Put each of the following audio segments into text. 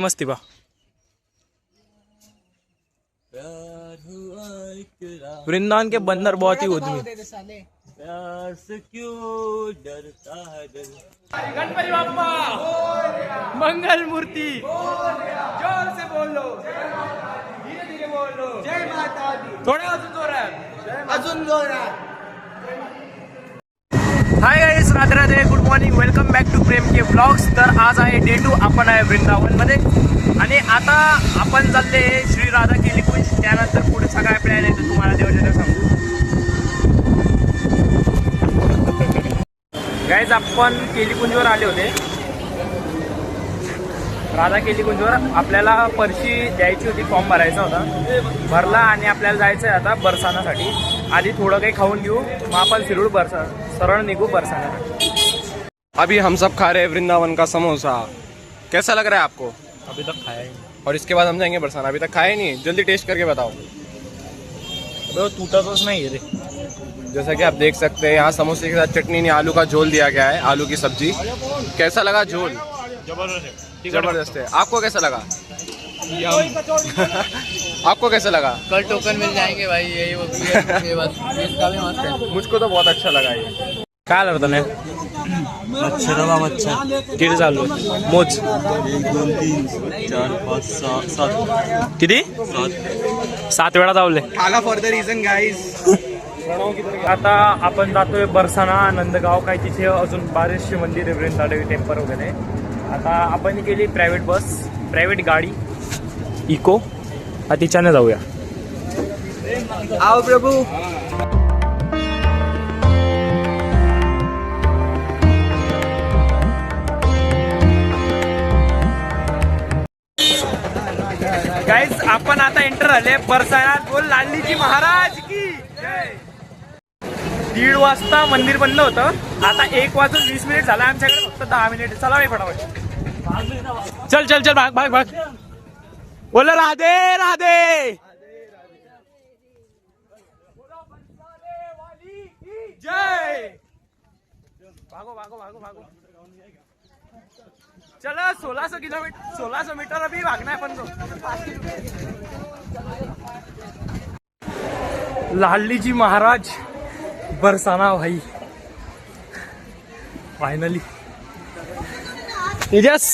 मस्ती बा वृंदावन के बंदर बहुत ही उद्मी। प्यार से क्यों डरता है दिल। गणपति बाप्पा मंगल मूर्ति जोर से बोलो, धीरे धीरे बोलो। जय माता दी। थोडे अजून जोरात, अजून जोरात। Hi guys, Radhe Radhe, good morning, welcome back to Prem के ब्लॉग्स। तर आज आहे डे 2, आपण आहे वृंदावन मध्ये आणि आता आपण चालले श्री राधा केली कुंज। त्यानंतर पुढे सगळा प्लॅन आहे, तुम्हाला देवाच्या सांगू। गाइस, आपण केलीकुंजवर आले होते, राधा केलीकुंजवर। आपल्याला पर्ची द्यायची होती, फॉर्म भरायचा होता, भरला आणि आपल्याला जायचं आहे आता बरसानासाठी। आधी थोडं काही खाऊन घेऊ, मग आपण शिरूर सरळ निघू बरसाना। अभी हम सब खा रहे हैं वृंदावन का समोसा। कैसा लग रहा है आपको? अभी तक खाया ही नहीं। और इसके बाद हम जाएंगे बरसाना। अभी तक खाए नहीं, जल्दी टेस्ट करके बताओ। तो टूटा तो नहीं है रे। जैसा कि आप देख सकते हैं, यहाँ समोसे के साथ चटनी नहीं, आलू का झोल दिया गया है, आलू की सब्जी। कैसा लगा झोल? जबरदस्त है। आपको कैसा लगा? आपको कैसा लगा? कल टोकन मिल जाएंगे भाई, यही वो बस इसका भी मस्त है। मुझको तो बहुत अच्छा लगा ये। काय लागतं नाही मच्छर रवा मच्छर किती चालू मोज 1 2 3 4 5 6 7 किती 7 वेळा धावले। खाला फॉर द रीजन गाइस। आता आपण जातोय बरसाना, नंदगाव, काय तिथे अजून बरेचसे मंदिर आहे, वृंदादेवी टेम्पल वगैरे। आता आपण केली प्रायव्हेट बस, प्रायव्हेट गाडी इको, तिच्याने जाऊया। आओ प्रभु। गाइस, आपण आता एंटर झाले बरसाण्यात। बोल लालनीजी महाराज की जय। 1:30 वाजता मंदिर बंद होतं, आता 1:20 झाला, आमच्याकडे फक्त 10 मिनिट। चला रे फटाफट, चल चल चल, भाग भाग भाग। बोलो राधे राधे, जय। भागो भागो भागो भागो, चलो 1600 मीटर अभी भागना है अपन को। लाली जी महाराज बरसाना भाई, फाइनली। तेजस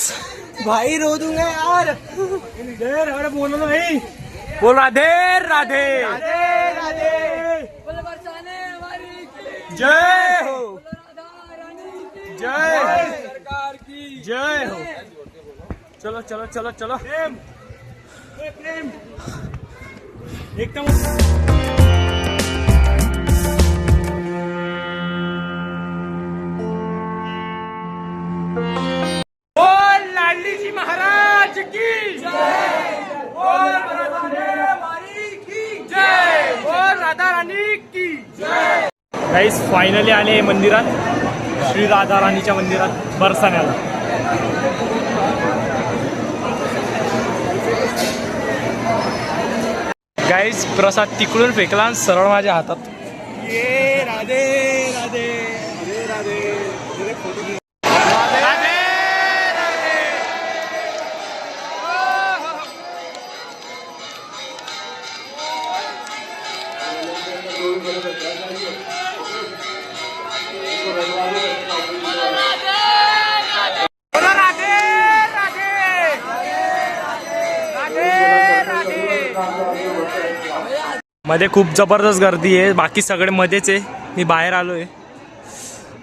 भाई रो दूंगा यार। अरे बोलो ना भाई, बोल राधे राधे जय हो, जय सरकार की जय हो। चलो चलो चलो चलो, प्रेम प्रेम एकदम। बोल लाडली जी महाराज की जय, बोल राधारानी की जय, बोल राधा रानी की जय। गाइस, फायनली आले मंदिरात, श्री राधा रानीच्या मंदिरात बरसाण्याला। गाइस, प्रसाद तिकडून फेकला आणि सरळ माझ्या हातात। ये राधे राधे राधे राधे फोटो मध्ये खूप जबरदस्त गर्दी आहे, बाकी सगळे मध्येच आहे, मी बाहेर आलोय।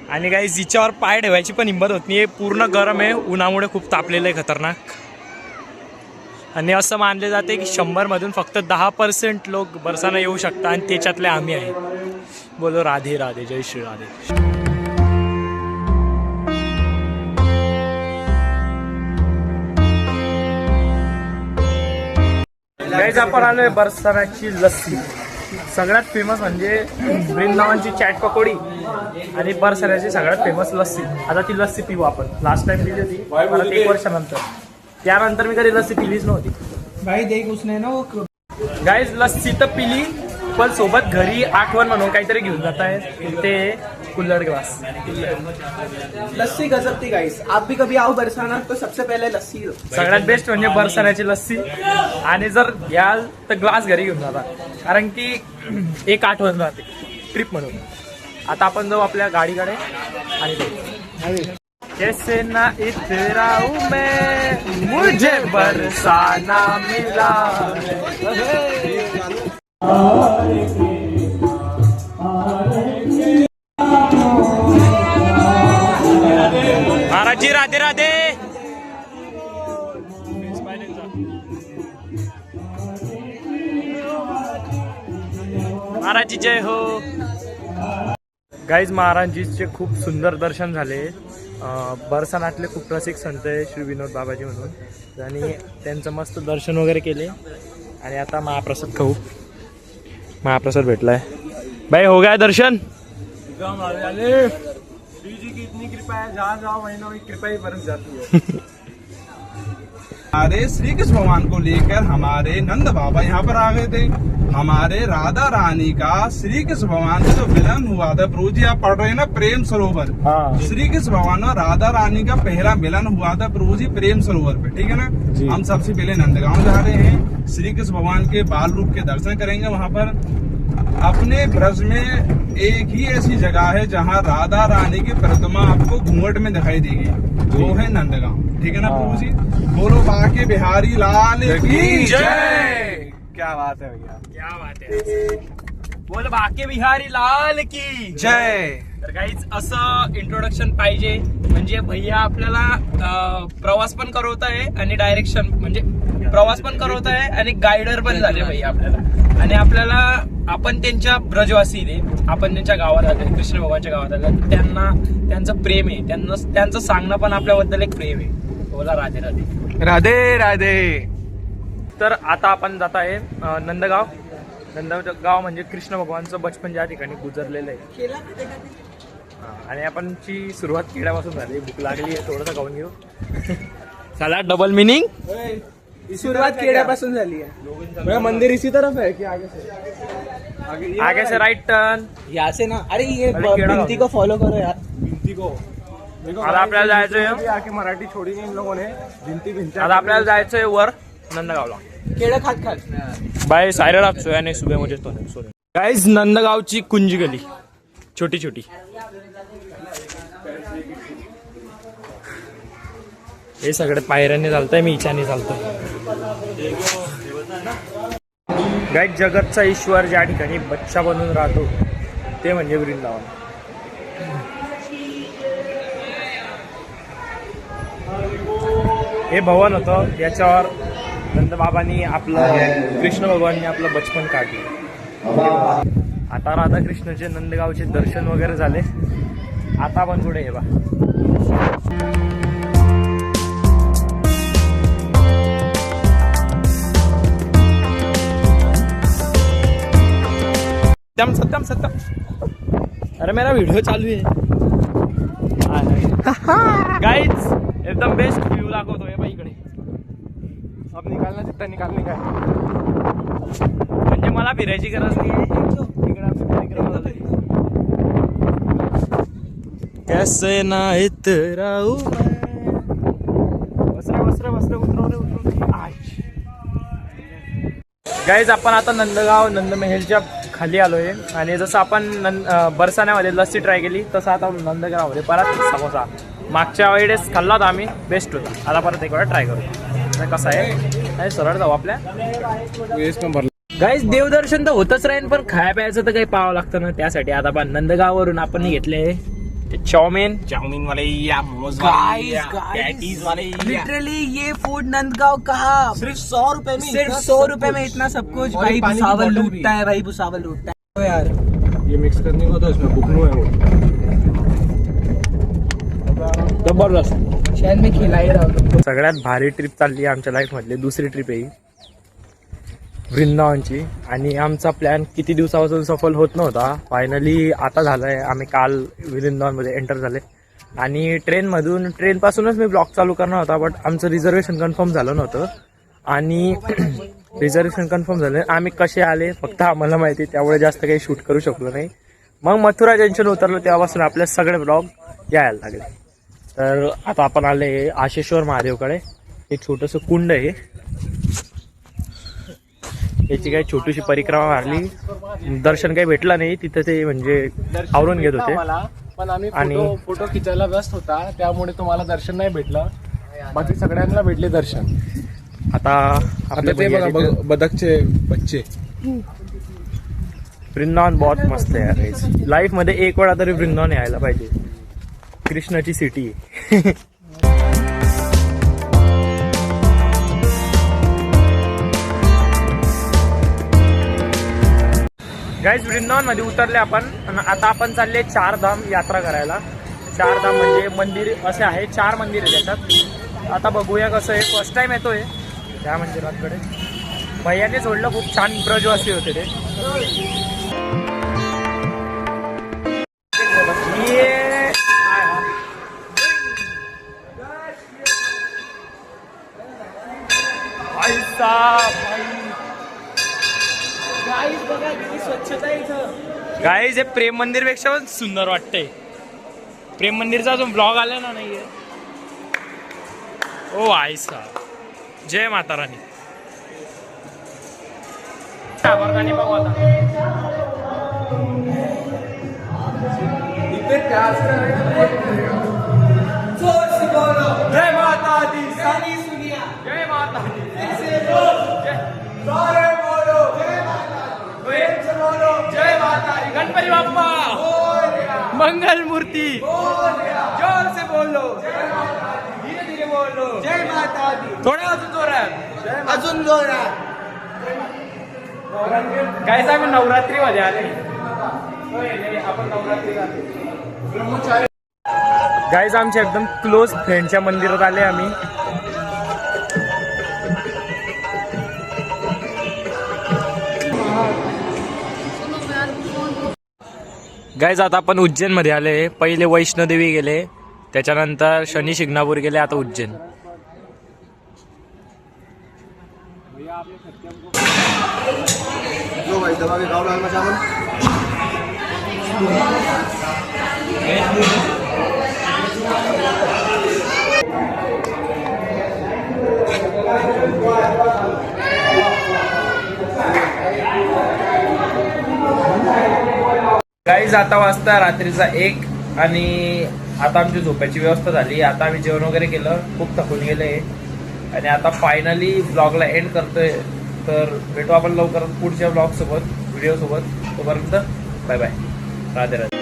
आणि गाइस, हिच्यावर पाय ठेवायची पण हिंमत होत नाही, पूर्ण गरम आहे, उन्हामुळे खूप तापलेलं आहे खतरनाक। आणि असं मानले जाते की 100 मधून फक्त 10% लोक बरसाना येऊ शकतात, आणि त्याच्यातले आम्ही आहे। बोलो राधे राधे, जय श्री राधे। गाइस, आपण आलोय बरसाण्याची लस्सी। सगळ्यात फेमस म्हणजे वृंदावनची चाट पकोडी आणि बरसाण्याची सगळ्यात फेमस लस्सी। आता ती लस्सी पिऊ आपण। लास्ट टाइम पिली होती परत 1 वर्षानंतर, त्यानंतर मी कधी लस्सी पिलीच नव्हती। भाई देख उसने ना वो गाइस, लस्सी तर पिली, पण सोबत घरी आठवण म्हणून काहीतरी घेऊन जात आहे, ते कुल्हड़ ग्लास। लस्सी गजब थी गाइस, आप भी कभी आओ बरसाना तो सबसे पहले लस्सी लो। सगळ्यात बेस्ट म्हणजे बरसाण्याची लस्सी, आणि जर घ्याल तर ग्लास घरी घेऊन जाता, कारण की एक आठवण राहते ट्रिप म्हणून। आता आपण जाऊ आपल्या गाडीकडे आणि बघू। कैसे ना इतराऊं मैं, मुझे बरसाना मिला। महाराज जी राधे राधे। महाराज जी जय हो। गाईज महाराजजीचे खूप सुंदर दर्शन झाले। बरसानातले खूप रसिक संत आहे श्री विनोद बाबाजी म्हणून, आणि त्यांचं मस्त दर्शन वगैरे केले, आणि आता महाप्रसाद खाऊ। महाप्रसाद भेटलाय। भाई हो गया दर्शन? जी की इतनी कृपा है, जहाँ जाओ महीनों की कृपा ही बरस जाती है। हमारे श्री कृष्ण भगवान को लेकर हमारे नंद बाबा यहाँ पर आ गए थे। हमारे राधा रानी का श्री कृष्ण भगवान से जो मिलन हुआ था, प्रभु जी आप पढ़ रहे हैं ना प्रेम सरोवर। हाँ। श्री कृष्ण भगवान और राधा रानी का पहला मिलन हुआ था प्रभु जी प्रेम सरोवर पे, ठीक है ना। हम सबसे पहले नंदगांव जा रहे हैं, श्री कृष्ण भगवान के बाल रूप के दर्शन करेंगे। वहाँ पर अपने ब्रज में एक ही ऐसी जगह है जहाँ राधा रानी की प्रतिमा आपको घूंघट में दिखाई देगी, वो है नंदगांव, ठीक है ना प्रभु जी। बोलो बाके बिहारी लाल की जय। क्या बात है भैया, क्या बात है। बोल बाके बिहारी लाल की जय। तर काहीच असं इंट्रोडक्शन पाहिजे, म्हणजे भैया आपल्याला प्रवास पण करवत आहे आणि डायरेक्शन म्हणजे प्रवास पण करवत आहे आणि गायडर पण झाले भैया आपल्याला, आणि आपल्याला आपण त्यांच्या ब्रजवासी आहे, आपण त्यांच्या गावात आले, कृष्ण भगवानच्या गावात आले, त्यांना त्यांचं प्रेम आहे, त्यांचं सांगणं पण आपल्याबद्दल एक प्रेम आहे। बोला राधे राधे राधे राधे। तर आता आपण जात आहे नंदगाव। नंदगाव म्हणजे कृष्ण भगवानचं बचपन ज्या ठिकाणी गुजरलेलं आहे, आणि आपणची सुरुवात खेड्यापासून झाली। भूक लागली आहे, थोडंसं खाऊन घेऊ। चला डबल मिनिंग, शुरुआत केड्यापासून झाली है। मंदिर इसी तरफ है कि आगे से? आगे से राइट टर्न। यहाँ से ना, अरे ये अरे केड़ा भिंती को फॉलो करो यार। भिंती को आता आपल्याला जायचंय, आके मराठी छोड़ी नहीं इन लोगों ने, भिंती आता आपल्याला जायचंय वर नंदगावला। केड़ा खात खात बाय सायरल आप सोया नहीं सुबह मुझे तो नहीं। गाइस नंदगावची कुंजी गली छोटी छोटी, हे सगळे पायऱ्यांनी चालतंय, मी इच्छाने चालतोय। गाइस जगतचा ईश्वर ज्या ठिकाणी बच्चा बनून राहतो ते म्हणजे वृंदावन। हे भवन होतं, याच्यावर नंदबाबांनी आपलं कृष्ण भगवाननी आपलं बचपन काढलं। आता राधाकृष्णाचे नंदगावचे दर्शन वगैरे झाले, आता आपण पुढे हे बा। सत्यम सत्यम सत्यम, अरे मेरा वीडियो चालू है। गाइस एकदम बेस्ट व्ह्यू दाखवतोय बा इकडे। अब निकालना जितना निकालने का है, म्हणजे मला फिरायची गरज नाही आहे। कैसे ना इतराऊं वस्त्र उतरव। गाईज आपण आता नंदगाव नंदमहलच्या खाली आलोय, आणि जसं आपण बरसाण्यामध्ये लस्सी ट्राय केली तसं आता नंदगावमध्ये परत समोसा मागच्या वेळेस खाल्ला होता आम्ही, बेस्ट होता। आता परत एक वेळा ट्राय करू कसं आहे। सरळ जाऊ आपल्या गाईज। देवदर्शन तर होतच राहील, पण खाया प्यायचं तर काही पाहावं लागतं ना, त्यासाठी आता आपण नंदगाववरून आपण घेतले चाउमीन वाले या मोमोज पैटीज वाले। लिटरली ये फूड नंदगांव कहा सिर्फ 100 रुपए में, सिर्फ 100 रुपए में इतना सब कुछ। भाई भुसावल लूटता है, भाई भुसावल लूटता है यार। ये मिक्स करने को तो इसमें बुकनू है वो जबरदस्त। शहर में खिलाई रहा। सगळ्यात भारी ट्रिप चालली आमच्या लाईफ मधली, दुसरी ट्रिप आहे वृंदावनची, आणि आमचा प्लॅन किती दिवसापासून सफल होत नव्हता, फायनली आता झालाय। आम्ही काल वृंदावनमध्ये एंटर झाले, आणि ट्रेनपासूनच मी ब्लॉग चालू करणार होता, बट आमचं रिझर्वेशन कन्फर्म झालं नव्हतं, आणि रिझर्वेशन कन्फर्म झालं। आम्ही कसे आले फक्त आम्हाला माहिती, त्यामुळे जास्त काही शूट करू शकलो नाही। मग मथुरा जंक्शन उतरलं तेव्हापासून आपले सगळे ब्लॉग यायला लागले. तर आता आपण आले आशेश्वर महादेवकडे. एक छोटंसं कुंड आहे, याची काही छोटीशी परिक्रमा मारली. दर्शन काही भेटलं नाही तिथं, ते म्हणजे आवरून घेत होते. पण आम्ही आणि- फोटो खिचायला व्यस्त होता, त्यामुळे तुम्हाला दर्शन नाही भेटलं. बाकी सगळ्यांना भेटले दर्शन. आता आपले ते भैया बघा तिथे- बदकचे बच्चे. वृंदावन बहुत मस्त आहे यार. लाईफ मध्ये एक वेळा तरी वृंदावन यायला पाहिजे. कृष्णाची सिटी. गाईज वृंदावन मध्ये उतरले आपण आणि आता आपण चालले चारधाम यात्रा करायला. चारधाम म्हणजे मंदिर असे आहे, 4 मंदिर आहे त्याच्यात. आता बघूया कसं आहे. फर्स्ट टाइम येतोय त्या मंदिराकडे. भैयाने सोडलं, खूप छान ब्रजवासी होते ते. ये भाई साहब, स्वच्छता इथं. गाईज हे प्रेम मंदिर पेक्षा पण सुंदर वाटतंय. प्रेम मंदिरचा जो ब्लॉग आला ना नाहीये. ओ आई साहब, जय माता रानी. गाणी बघू आता. जय माता दी, जय माता दी. जय माता दी. गणपती बाप्पा मंगल मूर्ती. जोर से बोलो, धीरे धीरे बोलो. जय माता दी. थोडं अजून जोरात. अजून जोरात. काय आम्ही नवरात्री मध्ये आले. आपण नवरात्री गाईज आमच्या एकदम क्लोज फ्रेंडच्या मंदिरात आले आम्ही. गाईज आता आपण उज्जैन मध्ये आले. पहिले वैष्णोदेवी गेले, त्याच्यानंतर शनी शिंगणापूर गेले, आता उज्जैन. गाईज आता वाजता रात्रीचा 1 आणि आता आमची झोपायची व्यवस्था झाली. आता आम्ही जेवण वगैरे केलं, खूप थकून गेले आणि आता फायनली ब्लॉगला एंड करतोय. तर भेटू आपण लवकरच पुढच्या ब्लॉग सोबत, व्हिडिओ सोबत. तोपर्यंत बाय बाय, राधे राधे.